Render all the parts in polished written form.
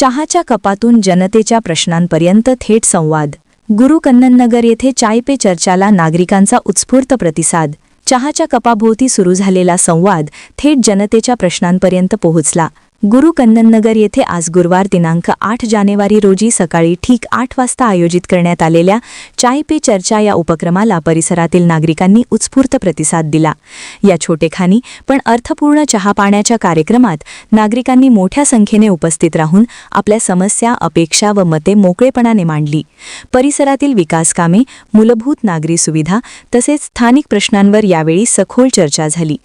चहाच्या कपातून जनतेच्या प्रश्नांपर्यंत थेट संवाद. गुरु कन्नननगर येथे चाय पे चर्चाला नागरिकांचा उत्स्फूर्त प्रतिसाद. चहाच्या कपाभोवती सुरू झालेला संवाद थेट जनतेच्या प्रश्नांपर्यंत पोहोचला. गुरु कन्नननगर येथे आज गुरुवार दिनांक 8 जानेवारी रोजी सकाळी ठीक 8 वाजता आयोजित करण्यात आलेल्या चाय पे चर्चा या उपक्रमाला परिसरातील नागरिकांनी उत्स्फूर्त प्रतिसाद दिला. या छोटेखानी पण अर्थपूर्ण चहा पाण्याच्या कार्यक्रमात नागरिकांनी मोठ्या संख्येने उपस्थित राहून आपल्या समस्या, अपेक्षा व मते मोकळेपणाने मांडली. परिसरातील विकास कामे, मूलभूत नागरी सुविधा तसेच स्थानिक प्रश्नांवर यावेळी सखोल चर्चा झाली.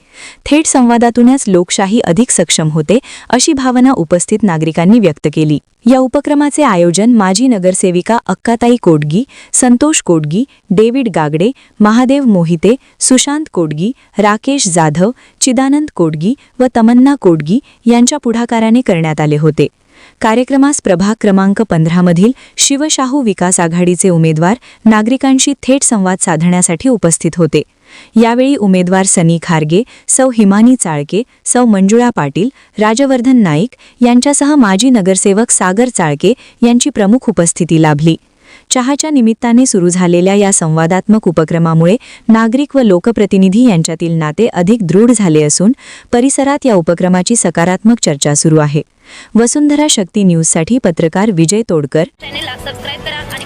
थेट संवादातूनच लोकशाही अधिक सक्षम होते अशी भावना उपस्थित नागरिकांनी व्यक्त केली. या उपक्रमाचे आयोजन माजी नगरसेविका अक्काताई कोडगी, संतोष कोडगी, डेव्हिड गागडे, महादेव मोहिते, सुशांत कोडगी, राकेश जाधव, चिदानंद कोडगी व तमन्ना कोडगी यांच्या पुढाकाराने करण्यात आले होते. कार्यक्रमास प्रभाग क्रमांक 15 मधील शिवशाहू विकास आघाडीचे उमेदवार नागरिकांशी थेट संवाद साधण्यासाठी उपस्थित होते. यावेळी उमेदवार सनी खारगे, सौ हिमानी चाळके, सौ मंजुळा पाटील, राजवर्धन नाईक यांच्यासह माजी नगरसेवक सागर चाळके यांची प्रमुख उपस्थिती लाभली. चहाच्या निमित्ताने सुरू झालेल्या या संवादात्मक उपक्रमामुळे नागरिक व लोकप्रतिनिधी यांच्यातील नाते अधिक दृढ झाले असून परिसरात या उपक्रमाची सकारात्मक चर्चा सुरू आहे. वसुंधरा शक्ती न्यूजसाठी पत्रकार विजय तोडकर. चॅनेलला सबस्क्राइब करा आणि